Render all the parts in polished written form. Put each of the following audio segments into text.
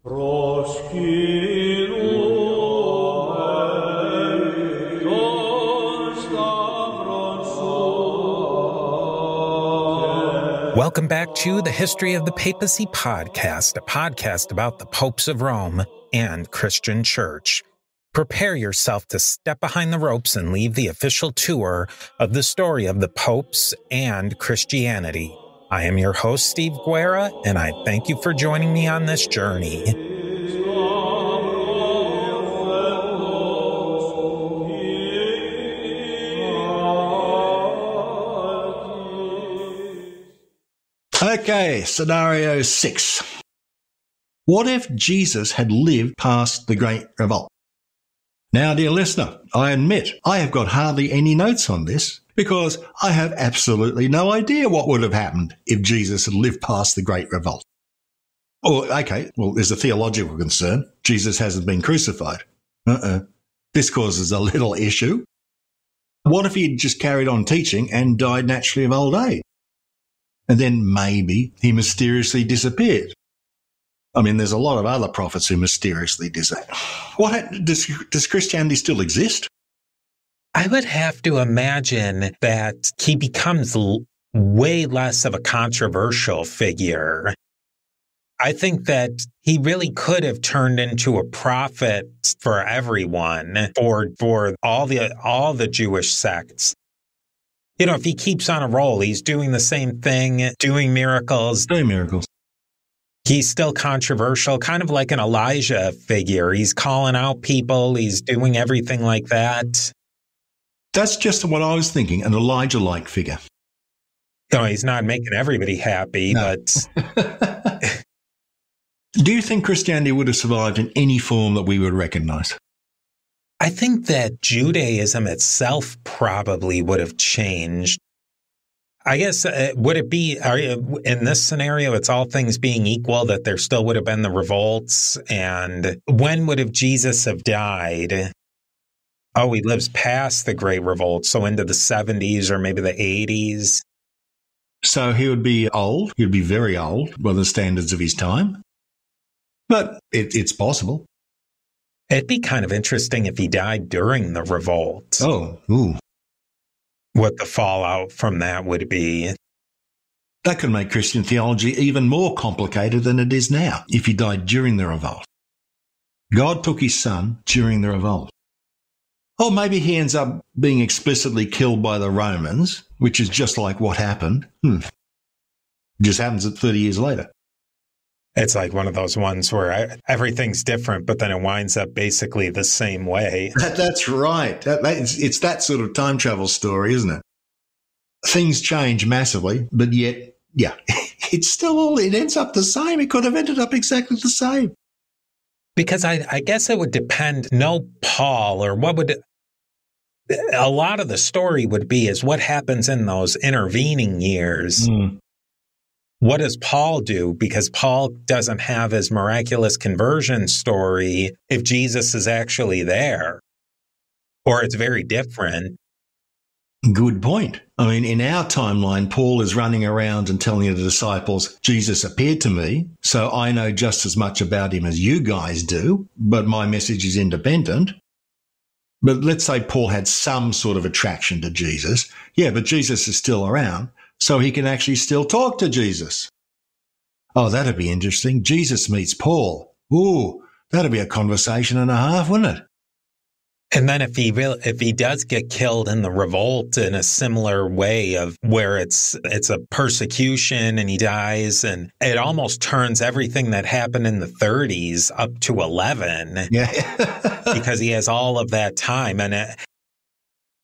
Welcome back to the History of the Papacy podcast, a podcast about the popes of Rome and Christian Church. Prepare yourself to step behind the ropes and leave the official tour of the story of the popes and Christianity. I am your host, Steve Guerra, and I thank you for joining me on this journey. Okay, scenario 6. What if Jesus had lived past the Great Revolt? Now, dear listener, I admit I have got hardly any notes on this because I have absolutely no idea what would have happened if Jesus had lived past the Great Revolt. Oh, okay, well, there's a theological concern. Jesus hasn't been crucified. This causes a little issue. What if he'd just carried on teaching and died naturally of old age? And then maybe he mysteriously disappeared. I mean, there's a lot of other prophets who mysteriously disappear. Does Christianity still exist? I would have to imagine that he becomes way less of a controversial figure. I think that he really could have turned into a prophet for everyone, for all the Jewish sects. You know, if he keeps on a roll, he's doing the same thing, doing miracles. He's still controversial, kind of like an Elijah figure. He's calling out people. He's doing everything like that. That's just what I was thinking, an Elijah-like figure. No, he's not making everybody happy, no. But... Do you think Christianity would have survived in any form that we would recognize? I think that Judaism itself probably would have changed. I guess, would it be, in this scenario, it's all things being equal, that there still would have been the revolts? And when would have Jesus have died? Oh, he lives past the Great Revolt, so into the 70s or maybe the 80s. So he would be old. He would be very old by the standards of his time. But it's possible. It'd be kind of interesting if he died during the revolt. Oh, ooh. What the fallout from that would be. That could make Christian theology even more complicated than it is now if he died during the revolt. God took his son during the revolt. Or maybe he ends up being explicitly killed by the Romans, which is just like what happened. Just happens 30 years later. It's like one of those ones where everything's different, but then it winds up basically the same way. That's right. It's that sort of time travel story, isn't it? Things change massively, but yet, yeah, it ends up the same. It could have ended up exactly the same. Because I guess it would depend, Paul, or what would... A lot of the story would be is what happens in those intervening years. What does Paul do? Because Paul doesn't have his miraculous conversion story if Jesus is actually there. Or it's very different. Good point. I mean, in our timeline, Paul is running around and telling the disciples, Jesus appeared to me, so I know just as much about him as you guys do, but my message is independent. But let's say Paul had some sort of attraction to Jesus. Yeah, but Jesus is still around. So he can actually still talk to Jesus. Oh, that'd be interesting. Jesus meets Paul. Ooh, that'd be a conversation and a half, wouldn't it? And then if he does get killed in the revolt in a similar way of where it's a persecution and he dies, and it almost turns everything that happened in the 30s up to 11. Yeah. Because he has all of that time. And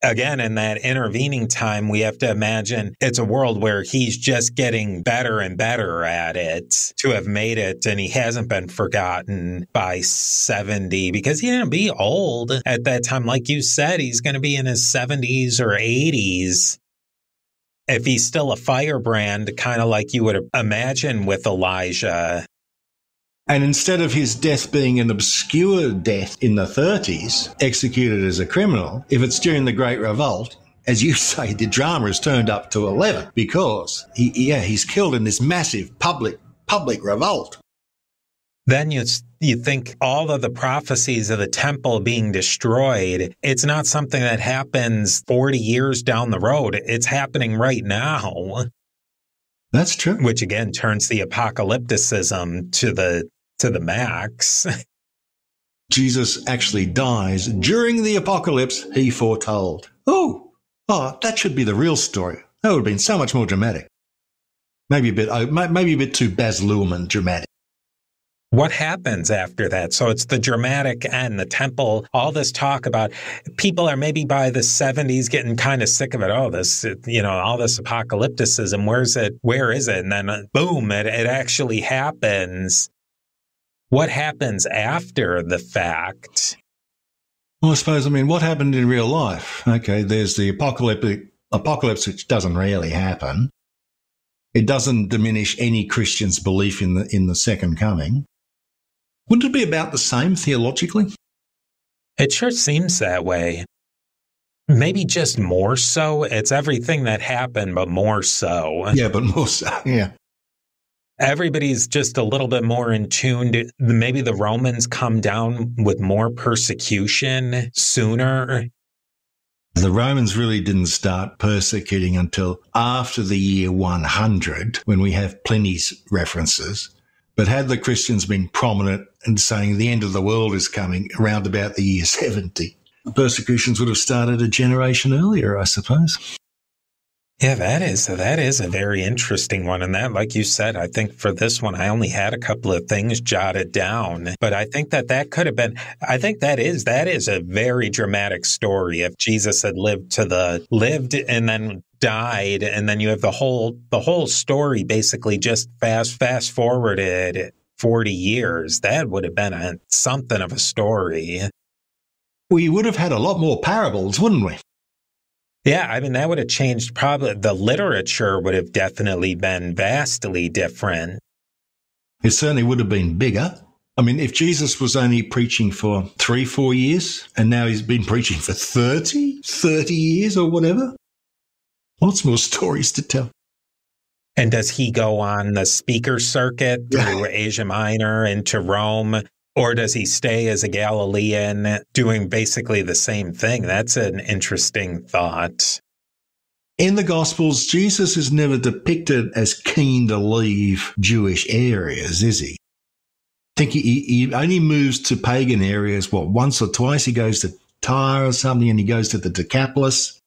again, in that intervening time, we have to imagine it's a world where he's just getting better and better at it to have made it. And he hasn't been forgotten by 70 because he didn't be old at that time. Like you said, he's going to be in his 70s or 80s. If he's still a firebrand, kind of like you would imagine with Elijah. And instead of his death being an obscure death in the 30s, executed as a criminal, if it's during the Great Revolt, as you say, the drama is turned up to 11 because he's killed in this massive public revolt. Then you think all of the prophecies of the temple being destroyed, it's not something that happens 40 years down the road. It's happening right now. That's true. Which again turns the apocalypticism to the max. Jesus actually dies during the apocalypse he foretold. Oh, that should be the real story. That would have been so much more dramatic. Maybe a bit too Baz Luhrmann dramatic. What happens after that? So it's the dramatic end, the temple, all this talk about people are maybe by the 70s getting kind of sick of it. Oh, this, all this apocalypticism, where is it? And then boom, it actually happens. What happens after the fact? Well, I suppose, what happened in real life? Okay, there's the apocalypse, which doesn't really happen. It doesn't diminish any Christian's belief in the second coming. Wouldn't it be about the same theologically? It sure seems that way. Maybe just more so. It's everything that happened, but more so. Yeah, but more so, yeah. Everybody's just a little bit more in tune. Maybe the Romans come down with more persecution sooner. The Romans really didn't start persecuting until after the year 100, when we have Pliny's references. But had the Christians been prominent and saying the end of the world is coming around about the year 70, the persecutions would have started a generation earlier, I suppose. Yeah, that is a very interesting one. And that, like you said, I think for this one, I only had a couple of things jotted down. But I think that could have been, I think that is a very dramatic story. If Jesus had lived and then died, and then you have the whole story basically just fast forwarded 40 years, that would have been something of a story. We would have had a lot more parables, wouldn't we? Yeah, that would have changed. Probably the literature would have definitely been vastly different. It certainly would have been bigger. If Jesus was only preaching for 3-4 years, and now he's been preaching for 30 years or whatever, lots more stories to tell. And does he go on the speaker circuit through Asia Minor into Rome? Or does he stay as a Galilean doing basically the same thing? That's an interesting thought. In the Gospels, Jesus is never depicted as keen to leave Jewish areas, is he? I think he only moves to pagan areas, once or twice. He goes to Tyre or something, and he goes to the Decapolis.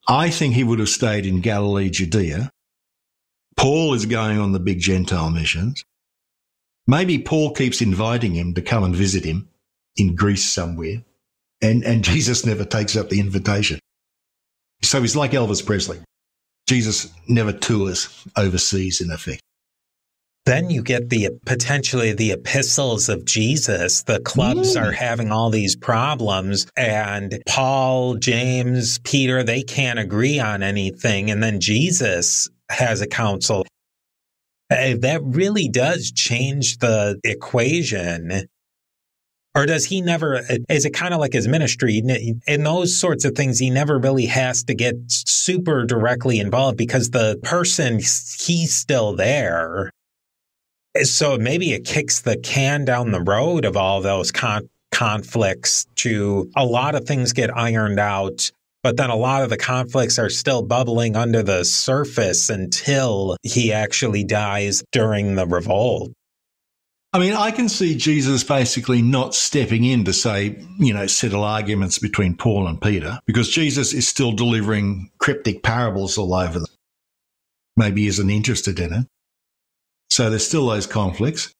I think he would have stayed in Galilee, Judea. Paul is going on the big Gentile missions. Maybe Paul keeps inviting him to come and visit him in Greece somewhere, and Jesus never takes up the invitation. So he's like Elvis Presley. Jesus never tours overseas, in effect. Then you get potentially the epistles of Jesus. The clubs are having all these problems, and Paul, James, Peter, they can't agree on anything. And then Jesus has a council. That really does change the equation. Or does he never, is it kind of like his ministry? In those sorts of things, he never really has to get super directly involved because the person, he's still there. So maybe it kicks the can down the road of all those conflicts to a lot of things get ironed out. But then a lot of the conflicts are still bubbling under the surface until he actually dies during the revolt. I can see Jesus basically not stepping in to say, settle arguments between Paul and Peter, because Jesus is still delivering cryptic parables all over them. Maybe he isn't interested in it. So there's still those conflicts.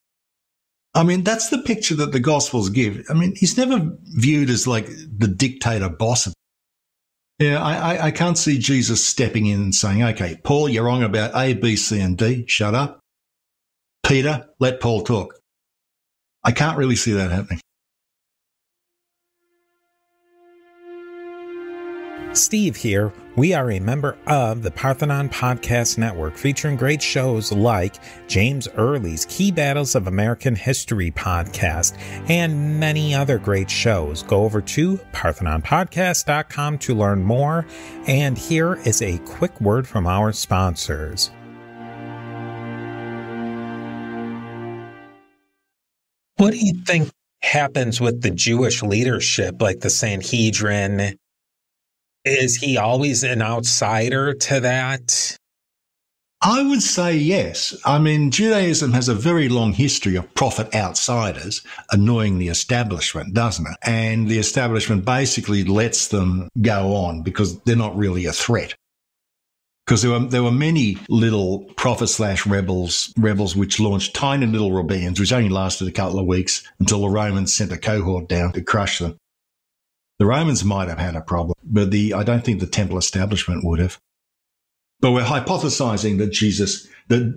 That's the picture that the Gospels give. He's never viewed as like the dictator boss. Yeah, I can't see Jesus stepping in and saying, okay, Paul, you're wrong about A, B, C, and D. Shut up. Peter, let Paul talk. I can't really see that happening. Steve here. We are a member of the Parthenon Podcast Network, featuring great shows like James Early's Key Battles of American History podcast and many other great shows. Go over to parthenonpodcast.com to learn more. And here is a quick word from our sponsors. What do you think happens with the Jewish leadership, like the Sanhedrin? Is he always an outsider to that? I would say yes. I mean, Judaism has a very long history of prophet outsiders annoying the establishment, doesn't it? And the establishment basically lets them go on because they're not really a threat. Because there were many little prophet/rebels which launched tiny little rebellions, which only lasted a couple of weeks until the Romans sent a cohort down to crush them. The Romans might have had a problem, but I don't think the temple establishment would have. But we're hypothesizing that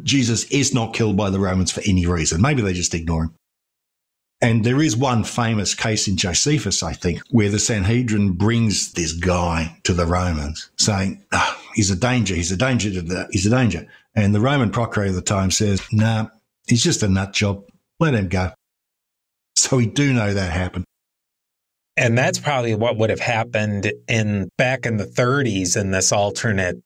Jesus is not killed by the Romans for any reason. Maybe they just ignore him. And there is one famous case in Josephus, I think, where the Sanhedrin brings this guy to the Romans saying, he's a danger. He's a danger. And the Roman procurator at the time says, nah, he's just a nut job. Let him go. So we do know that happened. And that's probably what would have happened back in the 30s in this alternate.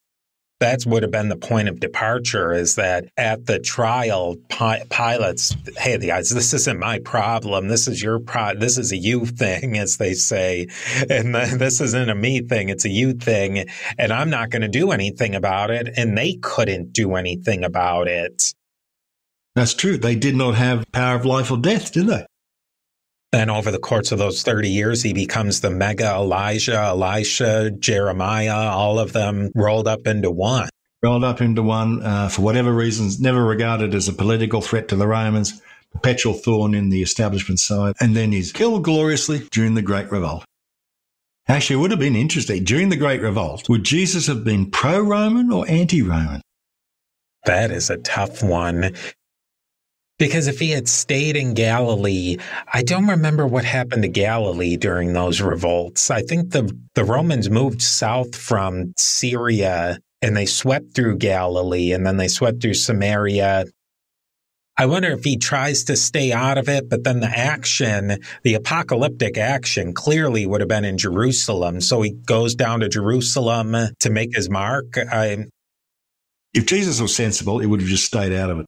That would have been the point of departure, is that at the trial, Pilate's, hey, guys, this isn't my problem. This is your this is a you thing, as they say. And this isn't a me thing. It's a you thing. And I'm not going to do anything about it. And they couldn't do anything about it. That's true. They did not have power of life or death, did they? Then over the course of those 30 years, he becomes the mega Elijah, Elisha, Jeremiah, all of them rolled up into one. For whatever reasons, never regarded as a political threat to the Romans, perpetual thorn in the establishment side, and then he's killed gloriously during the Great Revolt. Actually, it would have been interesting. During the Great Revolt, would Jesus have been pro-Roman or anti-Roman? That is a tough one. Because if he had stayed in Galilee, I don't remember what happened to Galilee during those revolts. I think the Romans moved south from Syria and they swept through Galilee and then they swept through Samaria. I wonder if he tries to stay out of it, but then the apocalyptic action clearly would have been in Jerusalem. So he goes down to Jerusalem to make his mark. If Jesus was sensible, he would have just stayed out of it.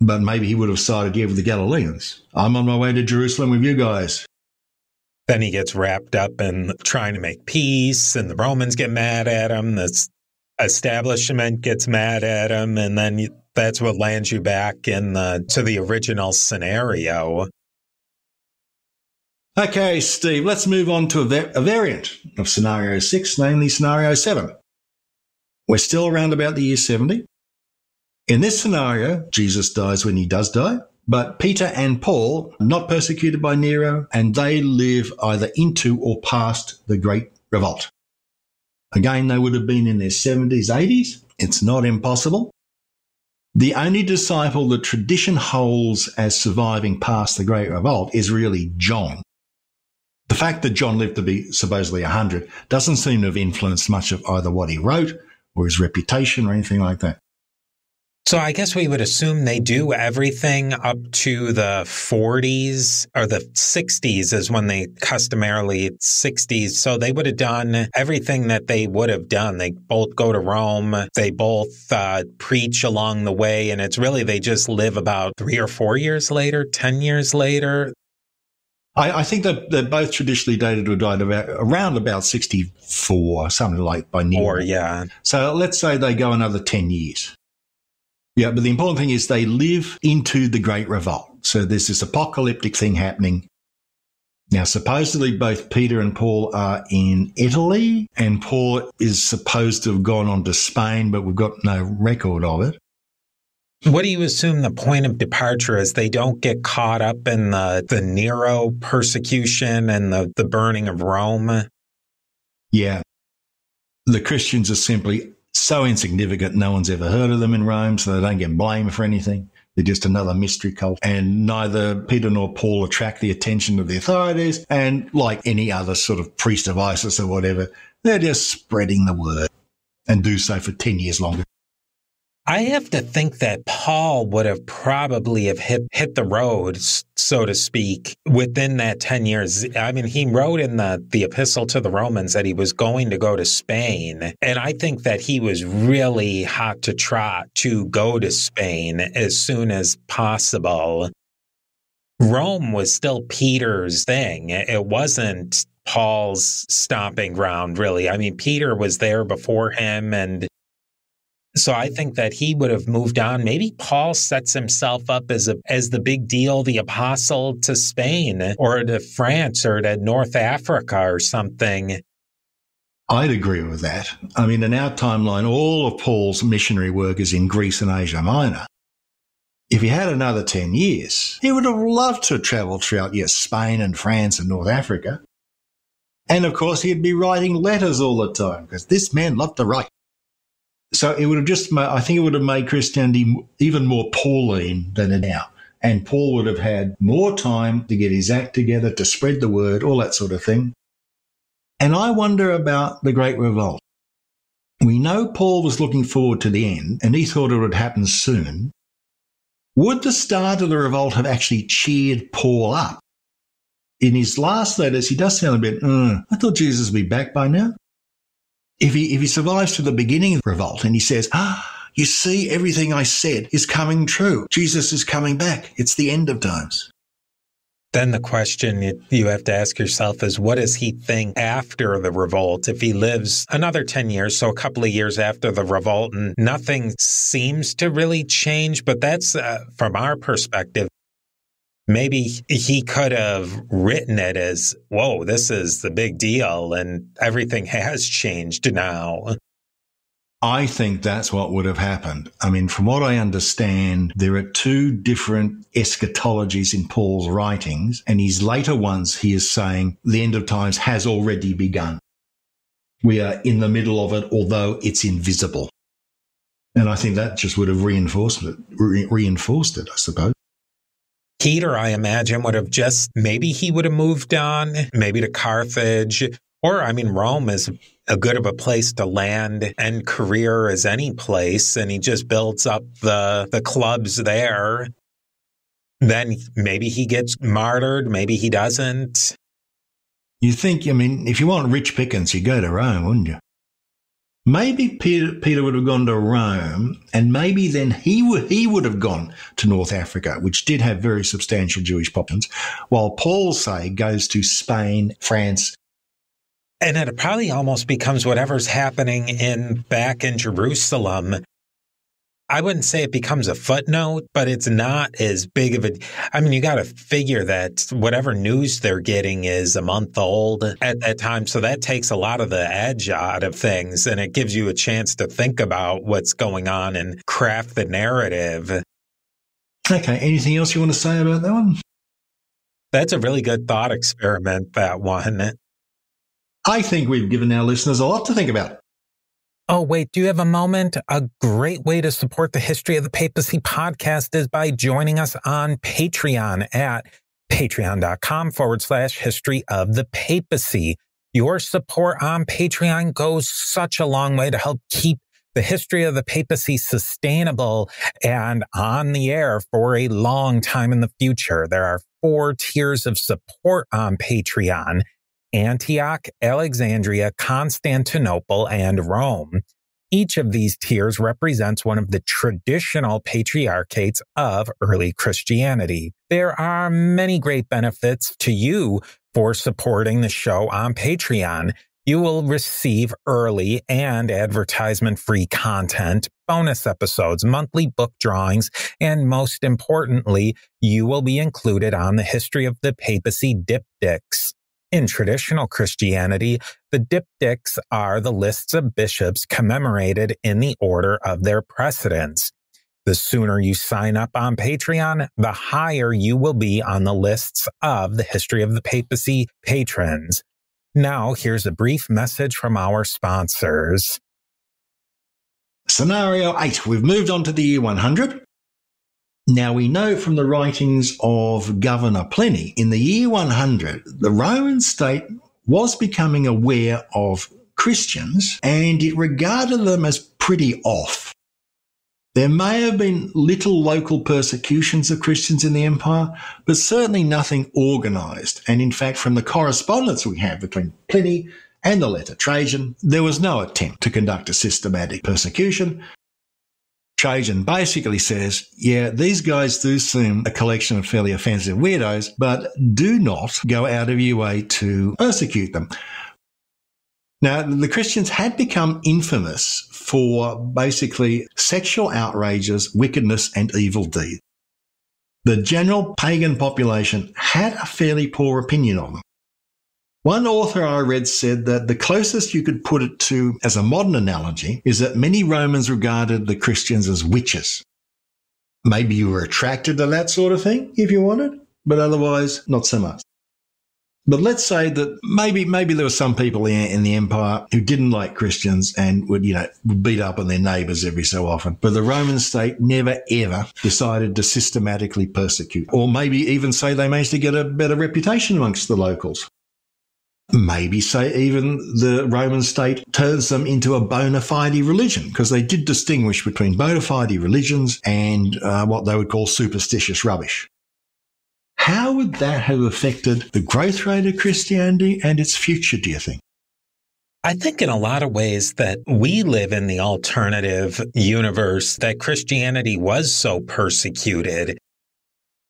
But maybe he would have sided with the Galileans. I'm on my way to Jerusalem with you guys. Then he gets wrapped up in trying to make peace, and the Romans get mad at him. The establishment gets mad at him, and then that's what lands you back to the original scenario. Okay, Steve, let's move on to a variant of Scenario 6, namely Scenario 7. We're still around about the year 70. In this scenario, Jesus dies when he does die, but Peter and Paul are not persecuted by Nero, and they live either into or past the Great Revolt. Again, they would have been in their 70s, 80s. It's not impossible. The only disciple that tradition holds as surviving past the Great Revolt is really John. The fact that John lived to be supposedly 100 doesn't seem to have influenced much of either what he wrote or his reputation or anything like that. So I guess we would assume they do everything up to the 40s or the 60s is when they customarily 60s. So they would have done everything that they would have done. They both go to Rome. They both preach along the way. And it's really they just live about 3 or 4 years later, 10 years later. I think that they're both traditionally dated to have died around about 64, something like by Nero. Yeah. So let's say they go another 10 years. Yeah, but the important thing is they live into the Great Revolt. So there's this apocalyptic thing happening. Now, supposedly both Peter and Paul are in Italy, and Paul is supposed to have gone on to Spain, but we've got no record of it. What do you assume the point of departure is? They don't get caught up in the Nero persecution and the burning of Rome? Yeah. The Christians are simply so insignificant, no one's ever heard of them in Rome, so they don't get blamed for anything. They're just another mystery cult. And neither Peter nor Paul attract the attention of the authorities. And like any other sort of priest of Isis or whatever, they're just spreading the word and do so for 10 years longer. I have to think that Paul would have probably have hit the road, so to speak, within that 10 years. I mean, he wrote in the epistle to the Romans that he was going to go to Spain. And I think that he was really hot to trot to go to Spain as soon as possible. Rome was still Peter's thing. It wasn't Paul's stomping ground, really. I mean, Peter was there before him, and so I think that he would have moved on. Maybe Paul sets himself up as the big deal, the apostle to Spain or to France or to North Africa or something. I'd agree with that. I mean, in our timeline, all of Paul's missionary work is in Greece and Asia Minor. If he had another 10 years, he would have loved to travel throughout, Spain and France and North Africa. And of course, he'd be writing letters all the time because this man loved to write. So it would have I think it would have made Christianity even more Pauline than it now. And Paul would have had more time to get his act together, to spread the word, all that sort of thing. And I wonder about the Great Revolt. We know Paul was looking forward to the end, and he thought it would happen soon. Would the start of the revolt have actually cheered Paul up? In his last letters, he does sound a bit, I thought Jesus would be back by now. If he survives to the beginning of the revolt and he says, you see, everything I said is coming true. Jesus is coming back. It's the end of times. Then the question you have to ask yourself is, what does he think after the revolt? If he lives another 10 years, so a couple of years after the revolt, and nothing seems to really change, but that's from our perspective. Maybe he could have written it as, whoa, this is the big deal, and everything has changed now. I think that's what would have happened. I mean, from what I understand, there are two different eschatologies in Paul's writings, and his later ones, he is saying the end of times has already begun. We are in the middle of it, although it's invisible. And I think that just would have reinforced it, I suppose. Peter, I imagine, maybe he would have moved on, maybe to Carthage, or, I mean, Rome is as good of a place to land and career as any place, and he just builds up the clubs there. Then maybe he gets martyred, maybe he doesn't. You think, I mean, if you want rich pickings, you go to Rome, wouldn't you? Maybe Peter would have gone to Rome, and maybe then he would have gone to North Africa, which did have very substantial Jewish populations, while Paul, say, goes to Spain, France. And it probably almost becomes whatever's happening back in Jerusalem. I wouldn't say it becomes a footnote, but it's not as big of I mean, you got to figure that whatever news they're getting is a month old at that time. So that takes a lot of the edge out of things, and it gives you a chance to think about what's going on and craft the narrative. Okay. Anything else you want to say about that one? That's a really good thought experiment, that one. I think we've given our listeners a lot to think about. Oh, wait, do you have a moment? A great way to support the History of the Papacy podcast is by joining us on Patreon at patreon.com/History of the Papacy. Your support on Patreon goes such a long way to help keep the History of the Papacy sustainable and on the air for a long time in the future. There are 4 tiers of support on Patreon: Antioch, Alexandria, Constantinople, and Rome. Each of these tiers represents one of the traditional patriarchates of early Christianity. There are many great benefits to you for supporting the show on Patreon. You will receive early and advertisement-free content, bonus episodes, monthly book drawings, and most importantly, you will be included on the History of the Papacy diptychs. In traditional Christianity, the diptychs are the lists of bishops commemorated in the order of their precedence. The sooner you sign up on Patreon, the higher you will be on the lists of the History of the Papacy patrons. Now, here's a brief message from our sponsors. Scenario 8. We've moved on to the year 100. Now, we know from the writings of Governor Pliny, in the year 100, the Roman state was becoming aware of Christians, and it regarded them as pretty off. There may have been little local persecutions of Christians in the empire, but certainly nothing organised. And in fact, from the correspondence we have between Pliny and the letter Trajan, there was no attempt to conduct a systematic persecution. Trajan basically says, yeah, these guys do seem a collection of fairly offensive weirdos, but do not go out of your way to persecute them. Now, the Christians had become infamous for basically sexual outrages, wickedness, and evil deeds. The general pagan population had a fairly poor opinion of them. One author I read said that the closest you could put it to as a modern analogy is that many Romans regarded the Christians as witches. Maybe you were attracted to that sort of thing if you wanted, but otherwise not so much. But let's say that maybe there were some people in the empire who didn't like Christians and would beat up on their neighbours every so often. But the Roman state never ever decided to systematically persecute, or maybe even say they managed to get a better reputation amongst the locals. Maybe say even the Roman state turns them into a bona fide religion, because they did distinguish between bona fide religions and what they would call superstitious rubbish. How would that have affected the growth rate of Christianity and its future, do you think? I think in a lot of ways that we live in the alternative universe, that Christianity was so persecuted.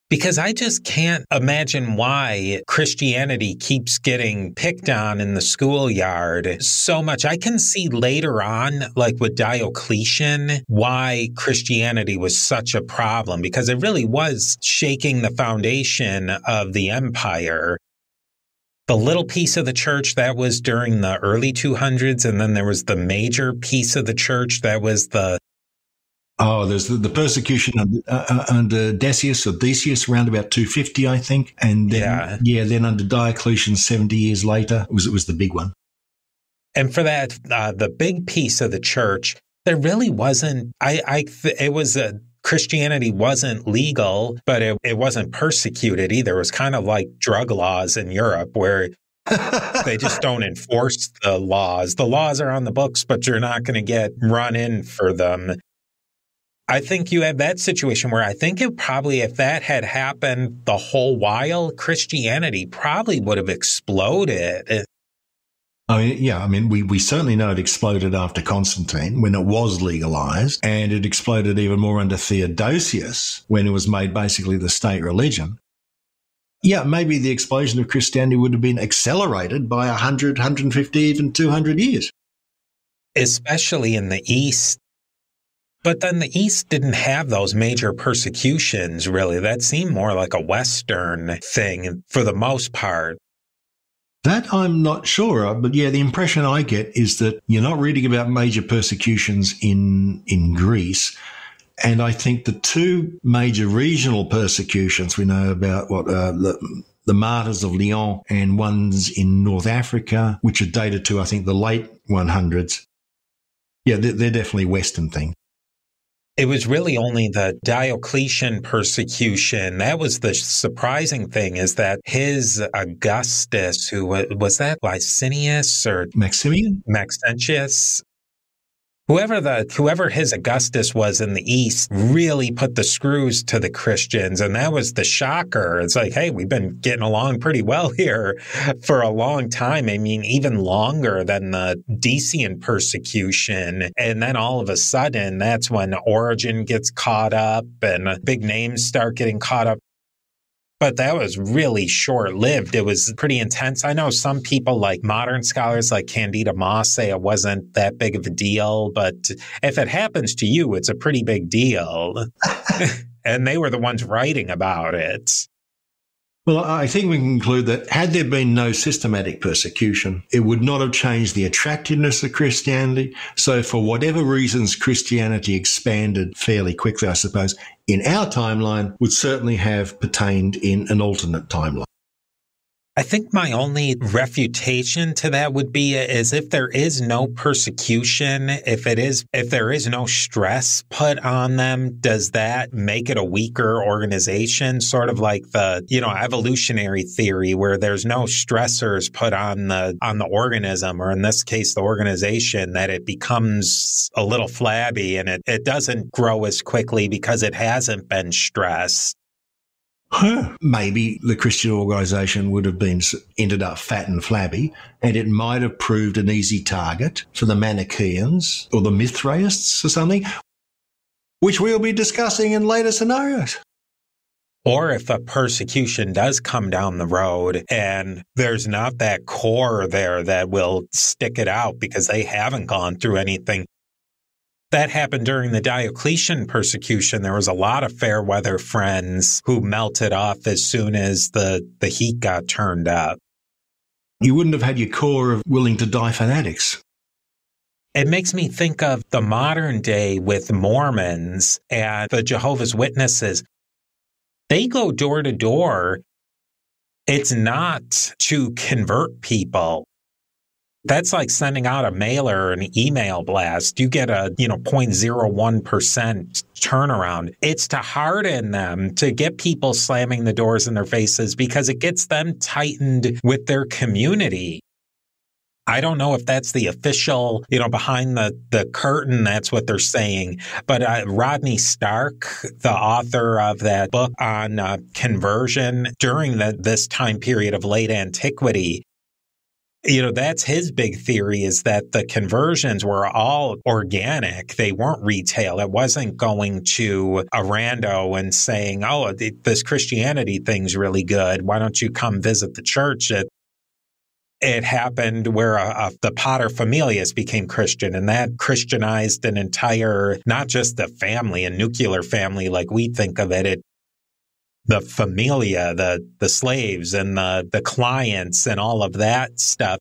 Because I just can't imagine why Christianity keeps getting picked on in the schoolyard so much. I can see later on, like with Diocletian, why Christianity was such a problem, because it really was shaking the foundation of the empire. The little piece of the church, that was during the early 200s, and then there was the major piece of the church that was the there's the persecution under Decius around about 250, I think. And then, then under Diocletian 70 years later, it was the big one. And for that, the big piece of the church, there really wasn't, Christianity wasn't legal, but it wasn't persecuted either. It was kind of like drug laws in Europe, where they just don't enforce the laws. The laws are on the books, but you're not going to get run in for them. I think you have that situation where I think it probably, if that had happened the whole while, Christianity probably would have exploded. We certainly know it exploded after Constantine when it was legalized, and it exploded even more under Theodosius when it was made basically the state religion. Yeah, maybe the explosion of Christianity would have been accelerated by 100, 150, even 200 years. Especially in the East. But then the East didn't have those major persecutions, really. That seemed more like a Western thing for the most part. That I'm not sure of, but yeah, the impression I get is that you're not reading about major persecutions in Greece. And I think the two major regional persecutions we know about, the martyrs of Lyon and ones in North Africa, which are dated to, I think, the late 100s. Yeah, they're definitely Western things. It was really only the Diocletian persecution. That was the surprising thing, is that his Augustus, who was that Licinius or Maximian? Maxentius? Whoever his Augustus was in the East really put the screws to the Christians, and that was the shocker. It's like, hey, we've been getting along pretty well here for a long time. I mean, even longer than the Decian persecution. And then all of a sudden, that's when Origen gets caught up and big names start getting caught up. But that was really short-lived. It was pretty intense. I know some people, like modern scholars like Candida Moss, say it wasn't that big of a deal. But if it happens to you, it's a pretty big deal. And they were the ones writing about it. Well, I think we can conclude that had there been no systematic persecution, it would not have changed the attractiveness of Christianity. So for whatever reasons, Christianity expanded fairly quickly, I suppose, in our timeline would certainly have pertained in an alternate timeline. I think my only refutation to that would be is if there is no persecution, if there is no stress put on them, does that make it a weaker organization? Sort of like the, evolutionary theory, where there's no stressors put on the organism, or in this case, the organization, that it becomes a little flabby and it doesn't grow as quickly because it hasn't been stressed. Maybe the Christian organisation would have ended up fat and flabby, and it might have proved an easy target for the Manichaeans or the Mithraists or something. which we'll be discussing in later scenarios. Or if a persecution does come down the road and there's not that core there that will stick it out because they haven't gone through anything. That happened during the Diocletian persecution. There was a lot of fair weather friends who melted off as soon as the heat got turned up. You wouldn't have had your core of willing to die fanatics. It makes me think of the modern day with Mormons and the Jehovah's Witnesses. They go door to door. It's not to convert people. That's like sending out a mailer or an email blast. You get a 0.01% turnaround. It's to harden them, to get people slamming the doors in their faces because it gets them tightened with their community. I don't know if that's the official, behind the curtain, that's what they're saying. But Rodney Stark, the author of that book on conversion during this time period of late antiquity, that's his big theory, is that the conversions were all organic. They weren't retail. It wasn't going to a rando and saying, oh, this Christianity thing's really good. Why don't you come visit the church? It happened where the paterfamilias became Christian, and that Christianized an entire, not just the family, a nuclear family like we think of it, the familia, the slaves and the clients and all of that stuff.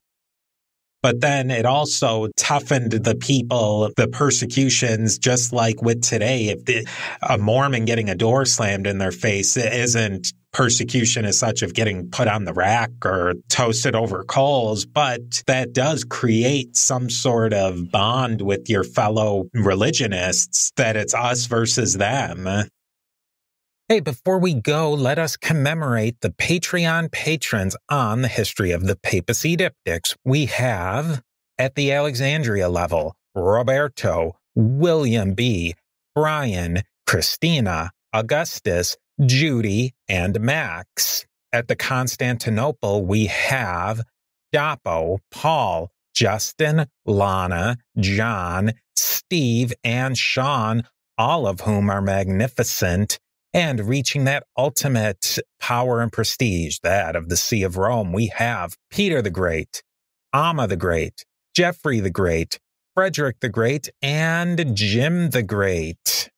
But then it also toughened the people, the persecutions, just like with today. If a Mormon getting a door slammed in their face isn't persecution as such of getting put on the rack or toasted over coals, but that does create some sort of bond with your fellow religionists, that it's us versus them. Hey, before we go, let us commemorate the Patreon patrons on the history of the papacy diptychs. We have, at the Alexandria level, Roberto, William B., Brian, Christina, Augustus, Judy, and Max. At the Constantinople, we have Dapo, Paul, Justin, Lana, John, Steve, and Sean, all of whom are magnificent. And reaching that ultimate power and prestige, that of the See of Rome, we have Peter the Great, Amma the Great, Geoffrey the Great, Frederick the Great, and Jim the Great.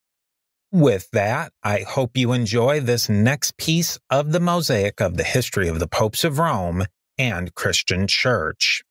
With that, I hope you enjoy this next piece of the mosaic of the history of the popes of Rome and Christian Church.